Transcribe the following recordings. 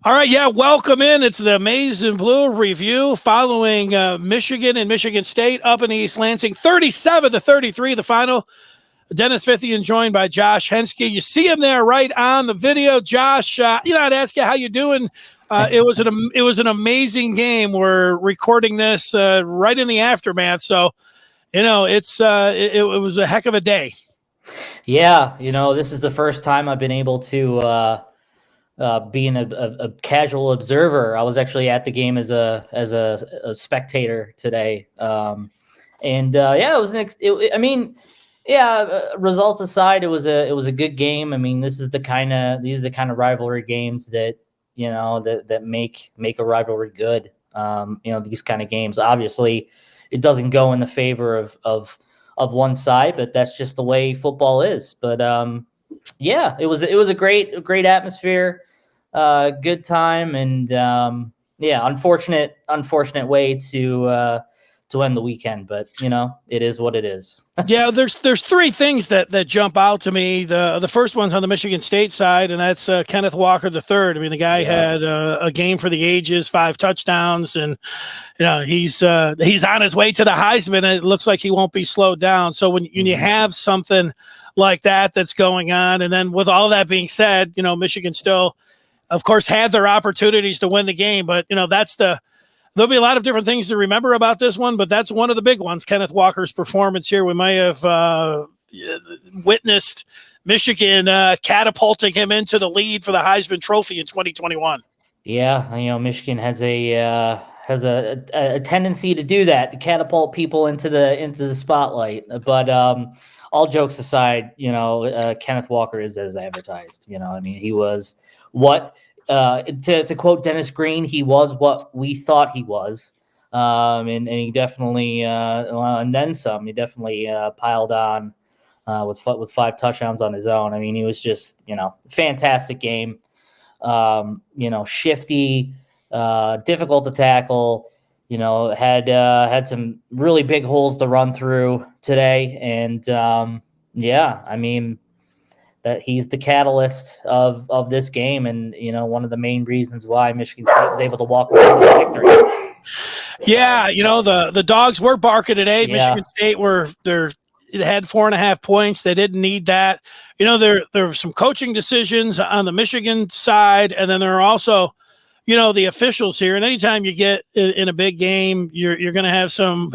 All right, yeah, welcome in. It's the Maize and Blue review following Michigan and Michigan State up in East Lansing, 37-33, the final. Dennis Fithian joined by Josh Henschke. You see him there right on the video. Josh, I'd ask you how you doing. It was an amazing game. We're recording this right in the aftermath, so it was a heck of a day. Yeah, this is the first time I've been able to being a casual observer. I was actually at the game as a spectator today, it was results aside, it was a good game. I mean, these are the kind of rivalry games that that make a rivalry good. These kind of games, obviously, it doesn't go in the favor of one side, but that's just the way football is. But it was a great atmosphere, good time, and unfortunate way to end the weekend, but it is what it is. Yeah, there's three things that jump out to me. The first one's on the Michigan State side, and that's Kenneth Walker III. I mean, the guy had a game for the ages, 5 touchdowns, and he's on his way to the Heisman, and it looks like he won't be slowed down. So when you have something like that's going on, and then with all that being said, Michigan still, of course, had their opportunities to win the game, but there'll be a lot of different things to remember about this one, but that's one of the big ones, Kenneth Walker's performance here. We may have witnessed Michigan catapulting him into the lead for the Heisman Trophy in 2021. Yeah, Michigan has a tendency to do that, to catapult people into the spotlight. But all jokes aside, Kenneth Walker is as advertised. He was what. To quote Dennis Green, he was what we thought he was, and he definitely and then some. He definitely piled on with 5 touchdowns on his own. I mean, he was just fantastic game. Shifty, difficult to tackle. Had some really big holes to run through today, and that he's the catalyst of this game, and one of the main reasons why Michigan State was able to walk away with a victory. Yeah, the dogs were barking today. Yeah. Michigan State it had 4.5 points. They didn't need that. There were some coaching decisions on the Michigan side, and then there are also the officials here. And anytime you get in a big game, you're going to have some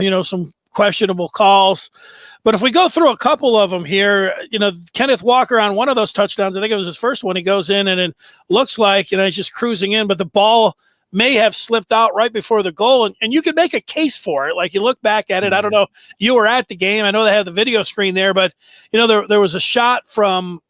questionable calls. But if we go through a couple of them here, Kenneth Walker on one of those touchdowns, I think it was his first one, he goes in and it looks like, he's just cruising in, but the ball may have slipped out right before the goal. And you can make a case for it. Like, you look back at it. I don't know, you were at the game. I know they have the video screen there, but there was a shot from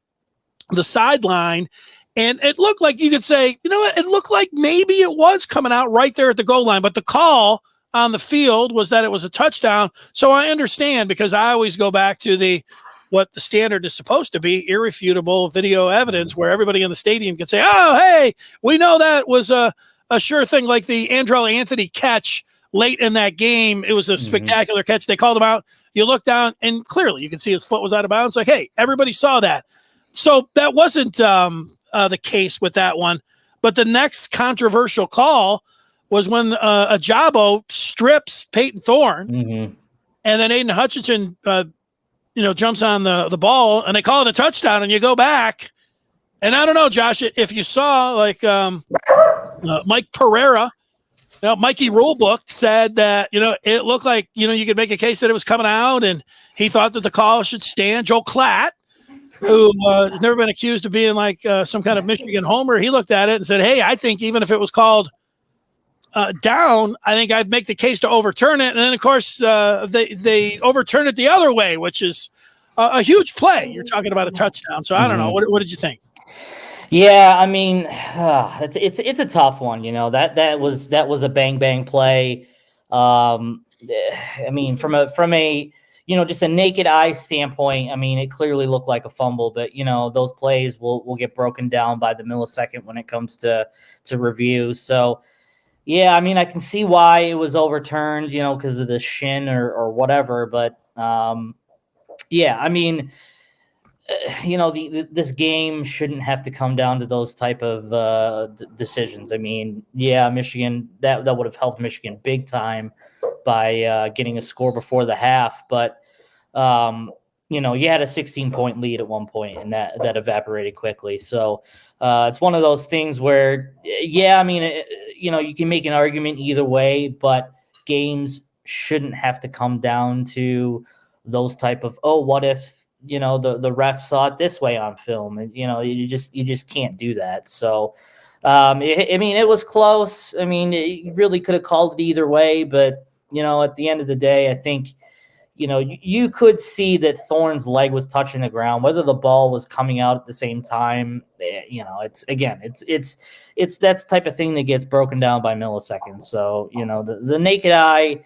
the sideline, and it looked like, you could say, it looked like maybe it was coming out right there at the goal line, but the call on the field was that it was a touchdown. So I understand, because I always go back to what the standard is supposed to be, irrefutable video evidence, where everybody in the stadium can say, oh, hey, we know that was a sure thing, like the Andrell Anthony catch late in that game. It was a spectacular catch. They called him out. You look down, and clearly you can see his foot was out of bounds. Like, hey, everybody saw that. So that wasn't the case with that one. But the next controversial call was when Ajabo strips Peyton Thorne, and then Aiden Hutchinson, jumps on the ball, and they call it a touchdown. And you go back, and I don't know, Josh, if you saw, like, Mike Pereira, Mikey Rulebook said that it looked like you could make a case that it was coming out, and he thought that the call should stand. Joe Klatt, who has never been accused of being like some kind of Michigan homer, he looked at it and said, hey, I think even if it was called down, I think I'd make the case to overturn it. And then, of course, they overturn it the other way, which is a huge play. You're talking about a touchdown. So I don't know. What did you think? Yeah, I mean, it's a tough one. That was a bang play. I mean, from a just a naked eye standpoint, I mean, it clearly looked like a fumble, but those plays will get broken down by the millisecond when it comes to review. So, yeah, I mean, I can see why it was overturned, because of the shin or whatever. But, yeah, I mean, this game shouldn't have to come down to those type of decisions. I mean, yeah, Michigan, that would have helped Michigan big time by getting a score before the half. But, you had a 16-point lead at one point, and that evaporated quickly. So it's one of those things where, yeah, I mean, you can make an argument either way, but games shouldn't have to come down to those type of, oh, what if, the ref saw it this way on film, and you just can't do that. So it was close. I mean, you really could have called it either way, but at the end of the day, I think you could see that Thorne's leg was touching the ground. Whether the ball was coming out at the same time, it's that type of thing that gets broken down by milliseconds. So the naked eye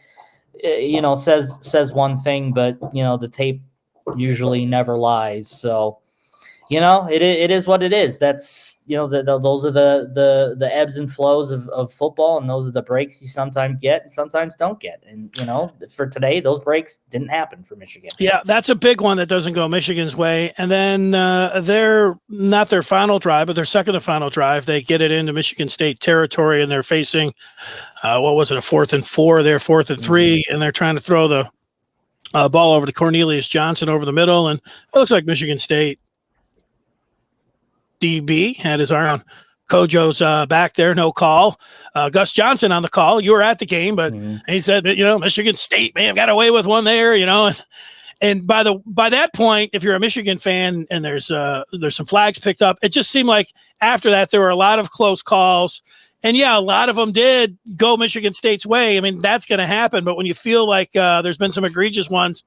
says one thing, but the tape usually never lies. So it is what it is. That's those are the ebbs and flows of football, and those are the breaks you sometimes get and sometimes don't get. And for today, those breaks didn't happen for Michigan. Yeah, that's a big one that doesn't go Michigan's way. And then they're not their final drive, but their second to final drive, they get it into Michigan State territory, and they're facing what was it, a 4th and 4? They're 4th and 3, and they're trying to throw the ball over to Cornelius Johnson over the middle, and it looks like Michigan State DB had his arm on Kojo's back there, no call. Gus Johnson on the call. You were at the game, but he said, Michigan State may have got away with one there, and by that point, if you're a Michigan fan and there's some flags picked up, it just seemed like after that there were a lot of close calls. And yeah, a lot of them did go Michigan State's way. I mean, that's going to happen. But when you feel like there's been some egregious ones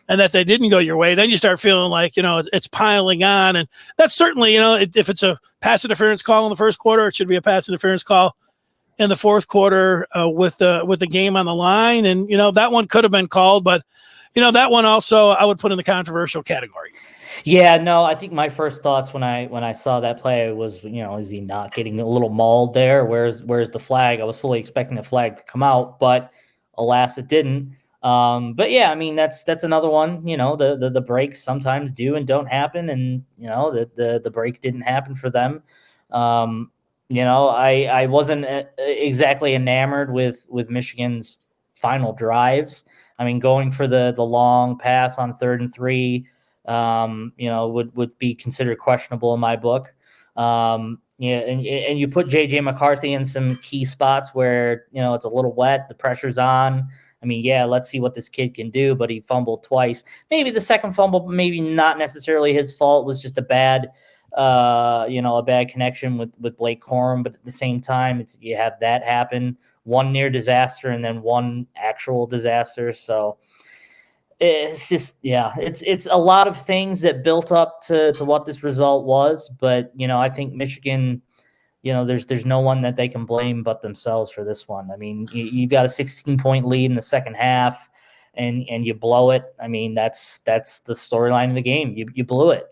and that they didn't go your way, then you start feeling like, it's piling on. And that's certainly, if it's a pass interference call in the first quarter, it should be a pass interference call in the fourth quarter with the game on the line. And, that one could have been called. But, that one also I would put in the controversial category. Yeah, no, I think my first thoughts when I saw that play was, is he not getting a little mauled there? Where's the flag? I was fully expecting the flag to come out, but alas, it didn't. But yeah, I mean, that's another one, the breaks sometimes do and don't happen. And, the break didn't happen for them. I wasn't exactly enamored with Michigan's final drives. I mean, going for the long pass on 3rd and 3, would be considered questionable in my book. And you put JJ McCarthy in some key spots where, it's a little wet, the pressure's on. I mean, yeah, let's see what this kid can do, but he fumbled twice. Maybe the second fumble, maybe not necessarily his fault, was just a bad connection with Blake Corum. But at the same time, you have that happen, one near disaster and then one actual disaster. So it's just, yeah, it's a lot of things that built up to what this result was. But, I think Michigan, there's no one that they can blame but themselves for this one. I mean, you've got a 16-point lead in the second half and you blow it. I mean, that's the storyline of the game. You blew it.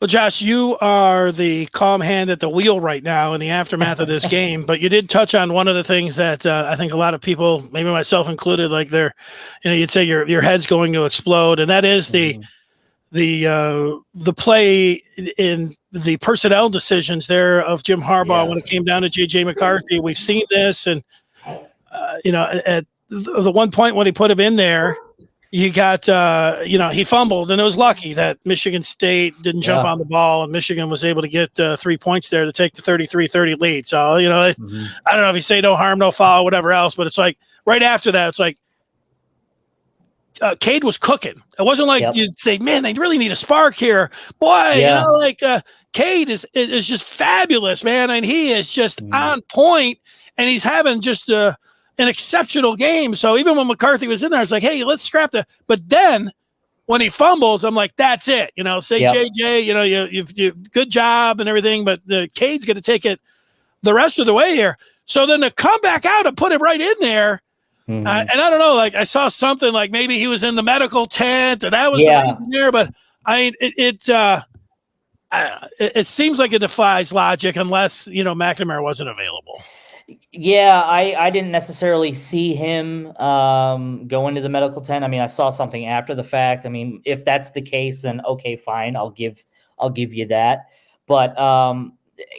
Well, Josh, you are the calm hand at the wheel right now in the aftermath of this game, but you did touch on one of the things that I think a lot of people, maybe myself included, like you'd say your head's going to explode, and that is the play in the personnel decisions there of Jim Harbaugh when it came down to JJ McCarthy. We've seen this, and at the one point when he put him in there, you got, he fumbled, and it was lucky that Michigan State didn't jump on the ball, and Michigan was able to get 3 points there to take the 33-30 lead. So, I don't know if you say no harm, no foul, whatever else, but it's like right after that, it's like Cade was cooking. It wasn't like you'd say, man, they really need a spark here. Boy, Cade is just fabulous, man, and he is just on point, and he's having just an exceptional game. So even when McCarthy was in there, I was like, hey, let's scrap that. But then when he fumbles, I'm like, that's it. JJ, you've good job and everything, but the Cade's going to take it the rest of the way here. So then to come back out and put him right in there, and I don't know, like I saw something like maybe he was in the medical tent and that was the reason there, but I mean, it seems like it defies logic unless, McNamara wasn't available. Yeah, I didn't necessarily see him go into the medical tent. I mean, I saw something after the fact. I mean, if that's the case, then okay, fine. I'll give you that. But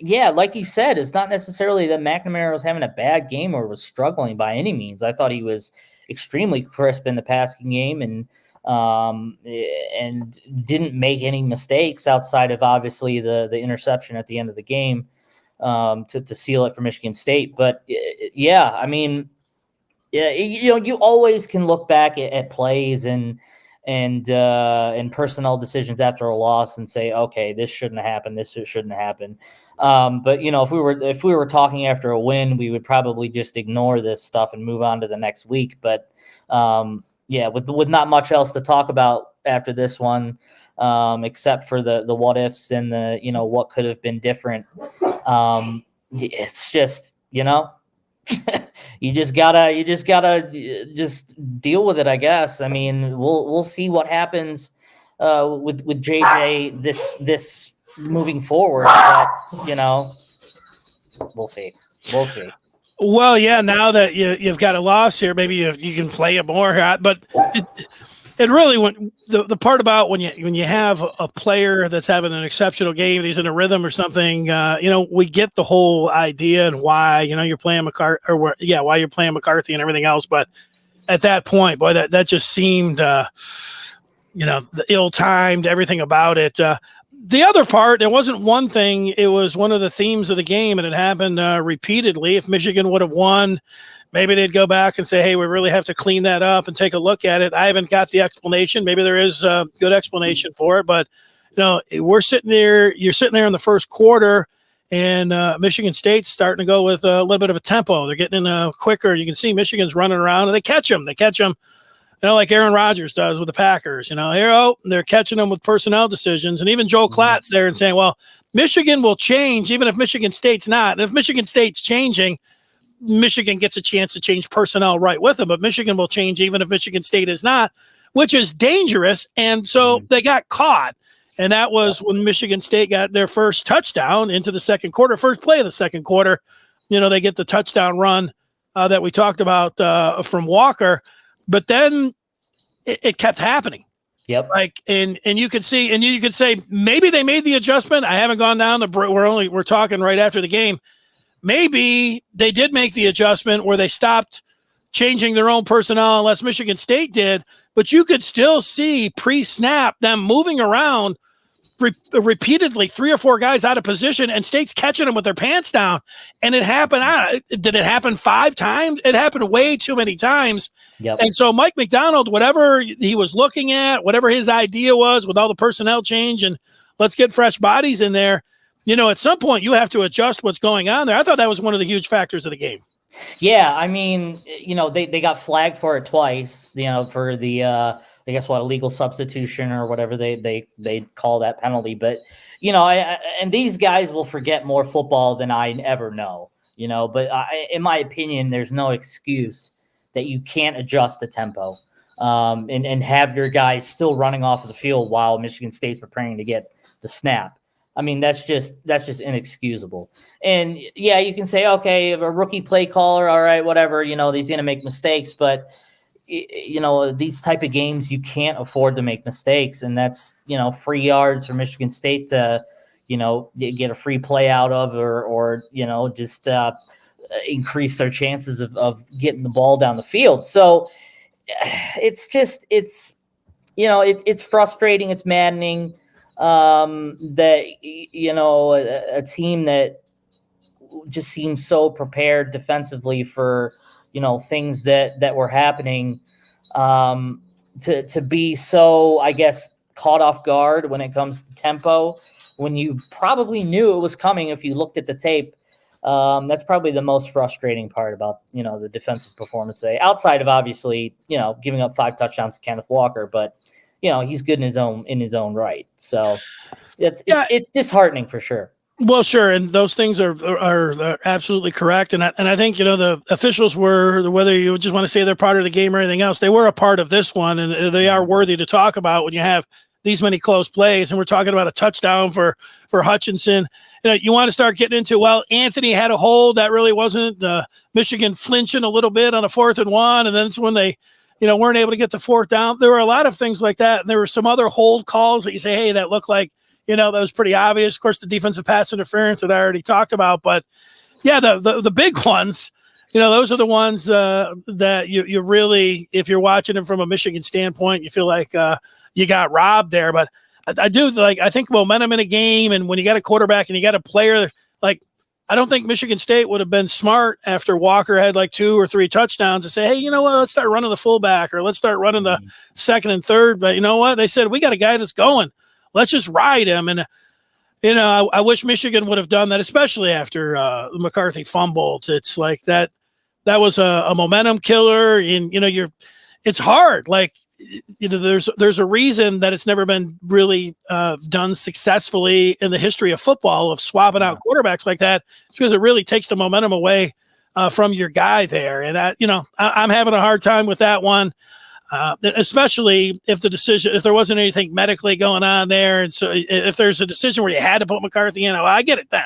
yeah, like you said, it's not necessarily that McNamara was having a bad game or was struggling by any means. I thought he was extremely crisp in the passing game and didn't make any mistakes outside of obviously the interception at the end of the game to seal it for Michigan State. But yeah, I mean, yeah, you always can look back at plays and personnel decisions after a loss and say, okay, this shouldn't have happened. This shouldn't happen. But if we were talking after a win, we would probably just ignore this stuff and move on to the next week. But yeah, with not much else to talk about after this one, except for the what ifs and the what could have been different. It's just you just gotta deal with it, I guess. I mean, we'll see what happens with JJ this moving forward, but we'll see. Well, yeah, now that you've got a loss here, maybe you can play it more, but it really went the part about when you have a player that's having an exceptional game, he's in a rhythm or something. We get the whole idea and why you're playing McCarthy why you're playing McCarthy and everything else. But at that point, boy, that just seemed ill-timed, everything about it. The other part, it wasn't one thing. It was one of the themes of the game, and it happened repeatedly. If Michigan would have won, maybe they'd go back and say, hey, we really have to clean that up and take a look at it. I haven't got the explanation. Maybe there is a good explanation for it. But, you're sitting there in the first quarter, and Michigan State's starting to go with a little bit of a tempo. They're getting in quicker. You can see Michigan's running around, and they catch them. Like Aaron Rodgers does with the Packers. They're catching them with personnel decisions. And even Joel Klatt's there and saying, well, Michigan will change even if Michigan State's not. And if Michigan State's changing, Michigan gets a chance to change personnel right with them. But Michigan will change even if Michigan State is not, which is dangerous. And so they got caught. And that was when Michigan State got their first touchdown into the second quarter, first play of the second quarter. They get the touchdown run that we talked about from Walker. But then it kept happening. Yep. And you could see, and you could say maybe they made the adjustment. I haven't gone down we're talking right after the game. Maybe they did make the adjustment where they stopped changing their own personnel unless Michigan State did. But you could still see pre-snap them moving around repeatedly, 3 or 4 guys out of position, and State's catching them with their pants down. And it happened. Did it happen 5 times? It happened way too many times. Yep. And so Mike McDonald, whatever he was looking at, whatever his idea was with all the personnel change and let's get fresh bodies in there, at some point you have to adjust what's going on there. I thought that was one of the huge factors of the game. Yeah, I mean, they got flagged for it twice, for the I guess illegal substitution or whatever they call that penalty. But, and these guys will forget more football than I ever know, but in my opinion, there's no excuse that you can't adjust the tempo and have your guys still running off of the field while Michigan State's preparing to get the snap. I mean, that's just inexcusable. And yeah, you can say, okay, a rookie play caller, all right, whatever, he's going to make mistakes, but these type of games, you can't afford to make mistakes. And that's, free yards for Michigan State to, get a free play out of, or just increase their chances of getting the ball down the field. So it's frustrating. It's maddening that, a team that just seems so prepared defensively for, things that were happening to be so, I guess, caught off guard when it comes to tempo, when you probably knew it was coming if you looked at the tape. That's probably the most frustrating part about, the defensive performance today, outside of obviously, giving up 5 touchdowns to Kenneth Walker, but he's good in his own right. So it's disheartening for sure. Well, sure, and those things are absolutely correct, and I think the officials were, whether you just want to say they're part of the game or anything else, they were a part of this one, and they are worthy to talk about when you have these many close plays. And we're talking about a touchdown for Hutchinson. You want to start getting into, well, Anthony had a hold that really wasn't Michigan flinching a little bit on a 4th and 1. And then it's when they, weren't able to get the 4th down. There were a lot of things like that. And there were some other hold calls that you say, hey, that looked like, that was pretty obvious. Of course, the defensive pass interference that I already talked about. But yeah, the big ones, those are the ones that you really, if you're watching them from a Michigan standpoint, you feel like you got robbed there. But I think momentum in a game, and when you got a quarterback and you got a player, I don't think Michigan State would have been smart after Walker had 2 or 3 touchdowns to say, hey, let's start running the fullback, or let's start running the second and third. But you know what? They said, we got a guy that's going. Let's just ride him. And I wish Michigan would have done that, especially after McCarthy fumbled. It's like that was a momentum killer. And, it's hard. There's a reason that it's never been really done successfully in the history of football, of swapping out quarterbacks like that. It's because it really takes the momentum away from your guy there. And I'm having a hard time with that one. Especially if there wasn't anything medically going on there. And so if there's a decision where you had to put McCarthy in, I get it then.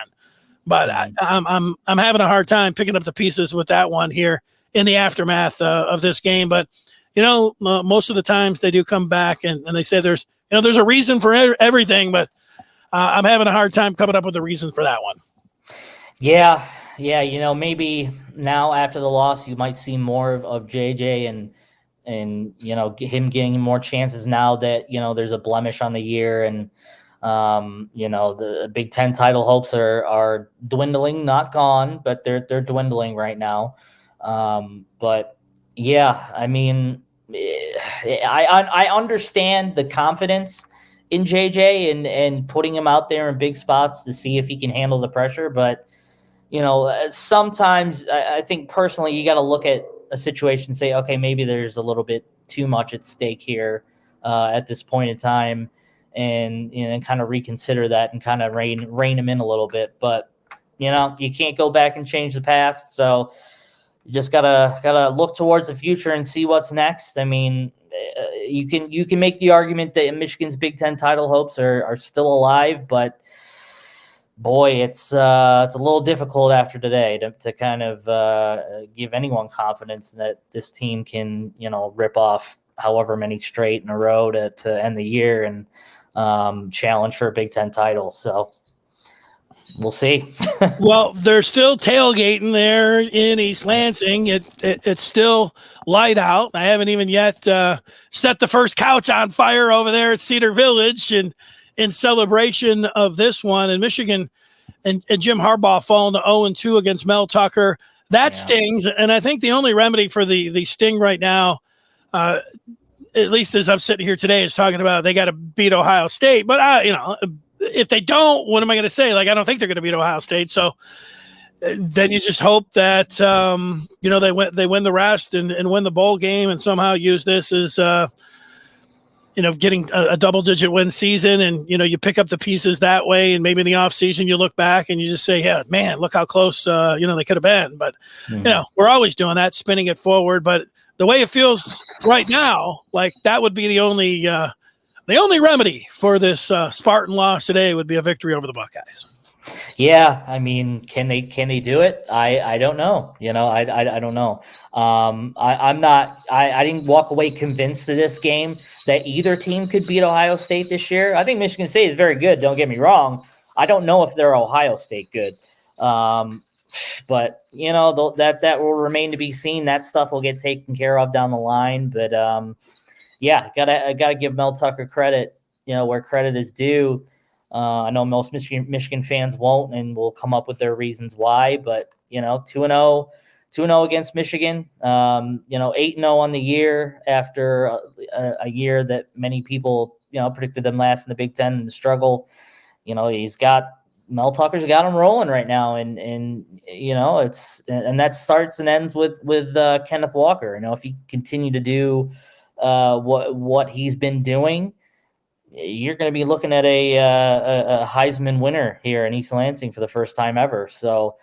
But I'm having a hard time picking up the pieces with that one here in the aftermath of this game. But, most of the times they do come back and they say there's a reason for everything, but I'm having a hard time coming up with a reason for that one. Yeah. Maybe now after the loss, you might see more of JJ and him getting more chances now that, there's a blemish on the year, and, the Big Ten title hopes are dwindling, not gone, but they're dwindling right now. But yeah, I mean, I understand the confidence in JJ and putting him out there in big spots to see if he can handle the pressure. But, sometimes I think personally, you got to look at a situation and say, okay, maybe there's a little bit too much at stake here at this point in time, and kind of reconsider that and kind of rein him in a little bit. But you can't go back and change the past, so you just gotta look towards the future and see what's next. I mean, you can make the argument that Michigan's Big Ten title hopes are still alive, but boy, it's a little difficult after today to kind of give anyone confidence that this team can, rip off however many straight in a row to end the year and challenge for a Big Ten title. So we'll see. Well, they're still tailgating there in East Lansing. It's still light out. I haven't even yet set the first couch on fire over there at Cedar Village and in celebration of this one. And Michigan and Jim Harbaugh falling to 0-2 against Mel Tucker. That stings. And I think the only remedy for the sting right now, at least as I'm sitting here today, is talking about they got to beat Ohio State. But, if they don't, what am I going to say? I don't think they're going to beat Ohio State. So then you just hope that, they win the rest and win the bowl game and somehow use this as, getting a double-digit win season, and, you pick up the pieces that way, and maybe in the offseason you look back and you just say, yeah, man, look how close, they could have been. But, we're always doing that, spinning it forward. But the way it feels right now, that would be the only remedy for this Spartan loss today would be a victory over the Buckeyes. Yeah, I mean, can they do it? I don't know. I don't know. I didn't walk away convinced of this game that either team could beat Ohio State this year. I think Michigan State is very good. Don't get me wrong. I don't know if they're Ohio State good. But that will remain to be seen. That stuff will get taken care of down the line. But I gotta give Mel Tucker credit, where credit is due. I know most Michigan fans won't and will come up with their reasons why, but 2-0 against Michigan, 8-0 on the year after a year that many people, predicted them last in the Big Ten and the struggle. Mel Tucker's got them rolling right now, and that starts and ends with Kenneth Walker. If he continue to do what he's been doing, you're going to be looking at a Heisman winner here in East Lansing for the first time ever. So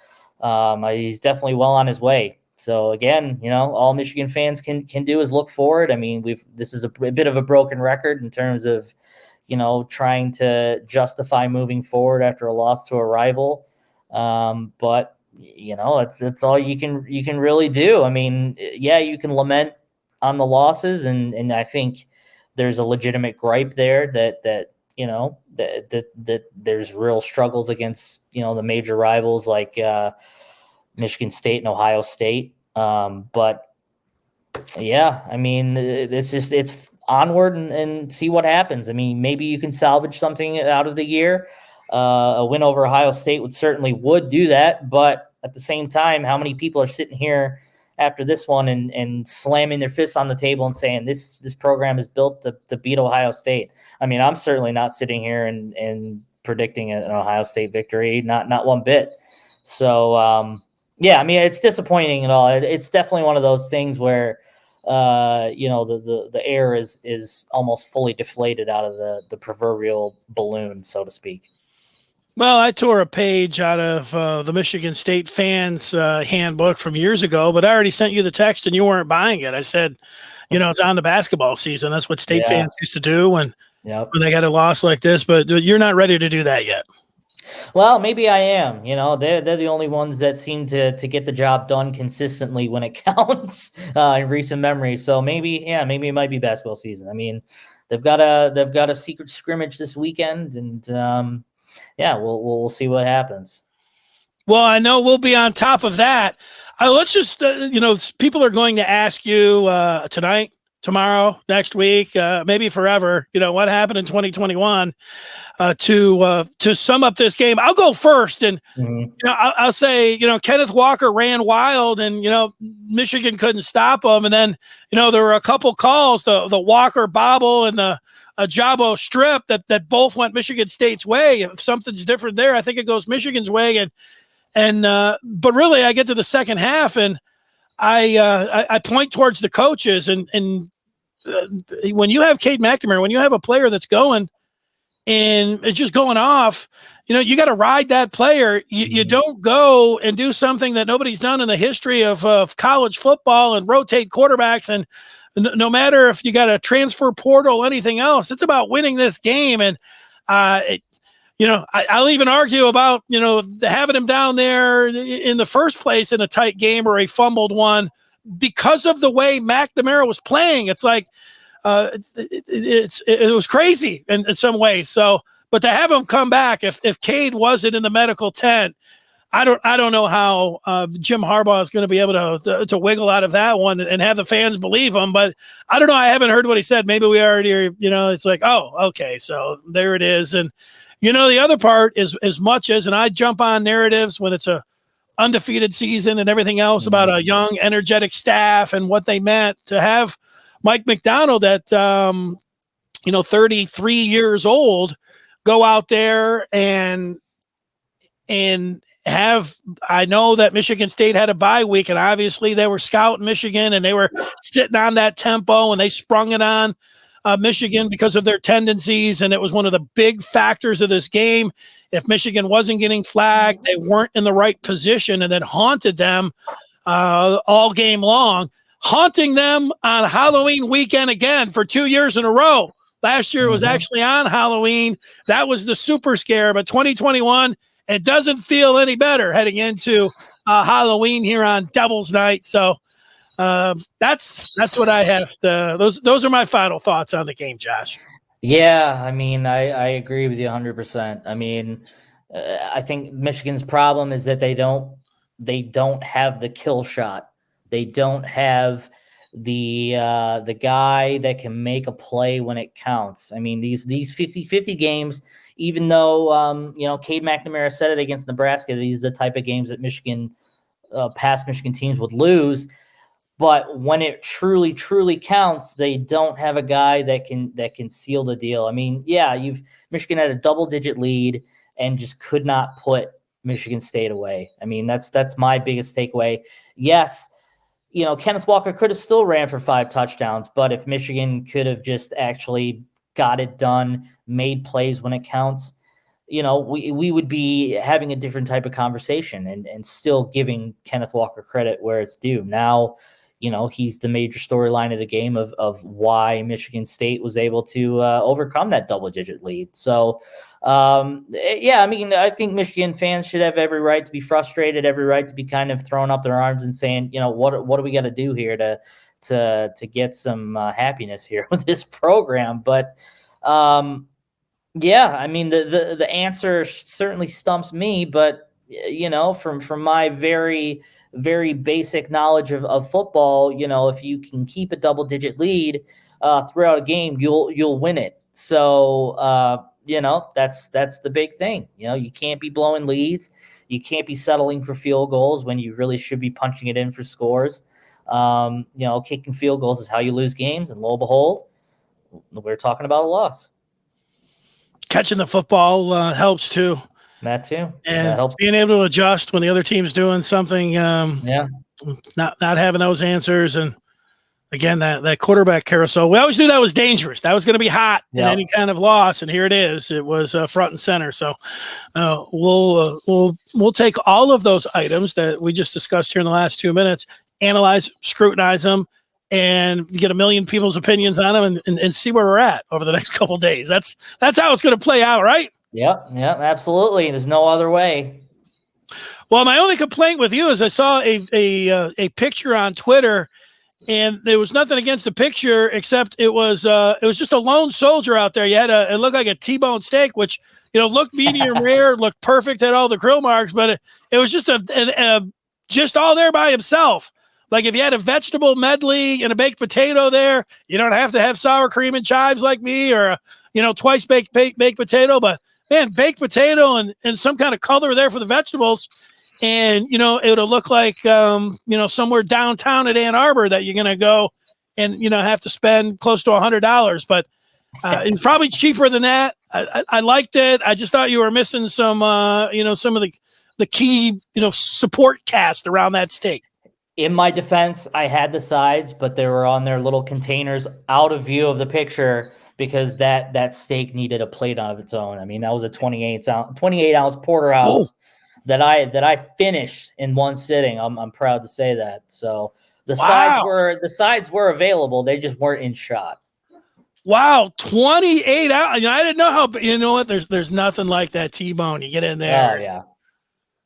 he's definitely well on his way. So again, all Michigan fans can do is look forward. I mean, this is a bit of a broken record in terms of, trying to justify moving forward after a loss to a rival. But it's all you can really do. I mean, yeah, you can lament on the losses, and I think there's a legitimate gripe there that there's real struggles against the major rivals like Michigan State and Ohio State. But yeah, I mean, it's onward and see what happens. I mean, maybe you can salvage something out of the year. A win over Ohio State would do that. But at the same time, how many people are sitting here after this one and slamming their fists on the table and saying this program is built to beat Ohio State? I mean, I'm certainly not sitting here and predicting an Ohio State victory, not one bit. So, yeah, I mean, it's disappointing and all. It's definitely one of those things where, the air is almost fully deflated out of the proverbial balloon, so to speak. Well, I tore a page out of the Michigan State fans handbook from years ago, but I already sent you the text and you weren't buying it. I said, it's on the basketball season. That's what state fans used to do when they got a loss like this, but you're not ready to do that yet. Well, maybe I am. They're the only ones that seem to get the job done consistently when it counts in recent memory. So maybe it might be basketball season. I mean, they've got a secret scrimmage this weekend, and we'll see what happens. Well, I know we'll be on top of that. Let's just people are going to ask you tonight, tomorrow, next week, maybe forever. What happened in 2021. To sum up this game, I'll go first, and I'll say Kenneth Walker ran wild, and Michigan couldn't stop him, and then there were a couple calls, the Walker bobble and the Jabo strip that both went Michigan State's way. If something's different there, I think it goes Michigan's way, and but really I get to the second half and I point towards the coaches and when you have Cade McNamara, when you have a player that's going and it's just going off, you got to ride that player. You don't go and do something that nobody's done in the history of college football and rotate quarterbacks. And no matter if you got a transfer portal, anything else, it's about winning this game. And, I'll even argue about, having him down there in the first place in a tight game or a fumbled one because of the way McNamara was playing. It's like, it was crazy in some ways. So, but to have him come back, if Cade wasn't in the medical tent, I don't know how Jim Harbaugh is going to be able to wiggle out of that one and have the fans believe him. But I don't know. I haven't heard what he said. Maybe we already, it's like, oh, okay, so there it is. And the other part is as much as, and I jump on narratives when it's a undefeated season and everything else about a young, energetic staff and what they meant to have Mike McDonald at 33 years old go out there and have, I know that Michigan State had a bye week and obviously they were scouting Michigan and they were sitting on that tempo and they sprung it on Michigan because of their tendencies. And it was one of the big factors of this game. If Michigan wasn't getting flagged, they weren't in the right position and then haunted them all game long, haunting them on Halloween weekend again for 2 years in a row. Last year it was actually on Halloween. That was the super scare, but 2021, it doesn't feel any better heading into Halloween here on Devil's Night. So that's what I have to, those are my final thoughts on the game, Josh. Yeah, I mean, I agree with you 100%. I mean, I think Michigan's problem is that they don't have the kill shot. They don't have the guy that can make a play when it counts. I mean, these 50-50 games, even though Cade McNamara said it against Nebraska, these are the type of games that past Michigan teams would lose. But when it truly, truly counts, they don't have a guy that can seal the deal. I mean, yeah, Michigan had a double-digit lead and just could not put Michigan State away. I mean, that's my biggest takeaway. Yes, Kenneth Walker could have still ran for 5 touchdowns, but if Michigan could have just actually got it done, made plays when it counts, we would be having a different type of conversation and still giving Kenneth Walker credit where it's due. Now, he's the major storyline of the game of why Michigan State was able to overcome that double-digit lead. So, I think Michigan fans should have every right to be frustrated, every right to be kind of throwing up their arms and saying, what do we got to do here to get some happiness here with this program? But the answer certainly stumps me, but from my very, very basic knowledge of football, if you can keep a double-digit lead throughout a game, you'll win it. So that's the big thing. You can't be blowing leads. You can't be settling for field goals when you really should be punching it in for scores. Kicking field goals is how you lose games, and lo and behold, we're talking about a loss. Catching the football helps too. That too. And that helps. Being able to adjust when the other team's doing something. Not having those answers, and again that quarterback carousel. We always knew that was dangerous. That was going to be hot in any kind of loss, and here it is. It was front and center. So we'll take all of those items that we just discussed here in the last 2 minutes, analyze, scrutinize them, and get a million people's opinions on them, and see where we're at over the next couple of days. That's how it's going to play out, right? Yep, absolutely. There's no other way. Well, my only complaint with you is I saw a picture on Twitter, and there was nothing against the picture except it was just a lone soldier out there. You had it looked like a T-bone steak, which looked medium rare, looked perfect, had all the grill marks, but it was just just all there by himself. Like if you had a vegetable medley and a baked potato there, you don't have to have sour cream and chives like me, or twice baked potato. But man, baked potato and some kind of color there for the vegetables, and it'll look like somewhere downtown at Ann Arbor that you're gonna go and have to spend close to $100. But it's probably cheaper than that. I liked it. I just thought you were missing some some of the key support cast around that steak. In my defense, I had the sides, but they were on their little containers out of view of the picture because that steak needed a plate of its own. I mean, that was a 28 ounce porterhouse that I finished in one sitting. I'm proud to say that. So the sides were available. They just weren't in shot. Wow, 28 ounces. I didn't know how. You know what? There's nothing like that T-bone. You get in there. Oh yeah.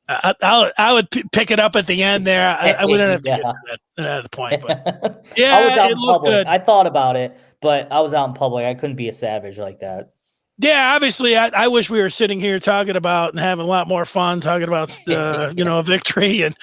I would pick it up at the end there. I wouldn't have to get to that point. But yeah, I was out in public. Good. I thought about it, but I was out in public. I couldn't be a savage like that. Yeah, obviously, I wish we were sitting here talking about and having a lot more fun, talking about a victory and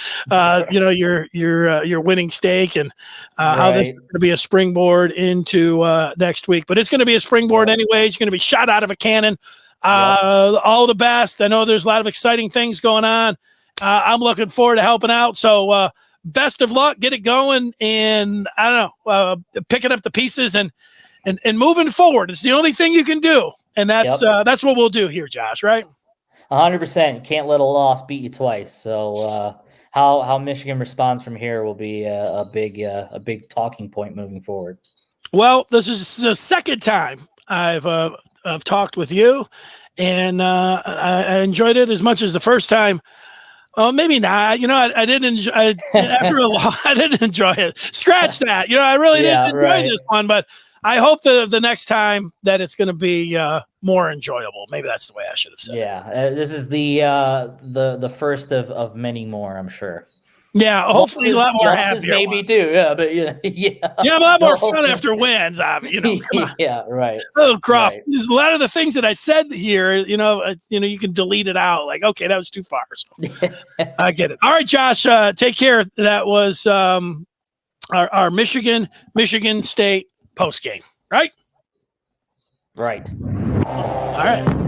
your winning steak and how this is going to be a springboard into next week. But it's going to be a springboard anyway. It's going to be shot out of a cannon. All the best. I know there's a lot of exciting things going on. I'm looking forward to helping out. So best of luck. Get it going, and I don't know, picking up the pieces and moving forward. It's the only thing you can do, and that's what we'll do here, Josh. Right? 100%. Can't let a loss beat you twice. So how Michigan responds from here will be a big talking point moving forward. Well, this is the second time I've talked with you, and I enjoyed it as much as the first time. Maybe not. I didn't enjoy. After a while, I didn't enjoy it. Scratch that. I really didn't enjoy this one, but I hope that the next time that it's going to be more enjoyable. Maybe that's the way I should have said. Yeah, this is the first of many more, I'm sure. Yeah, hopefully a lot more happier. Maybe too. Yeah, but yeah, a lot more fun after wins. Come on. Yeah, right. Oh, Croft. Right. There's a lot of the things that I said here. You can delete it out. Like, okay, that was too far. So I get it. All right, Josh. Take care. That was our Michigan State post game. Right. Right. All right.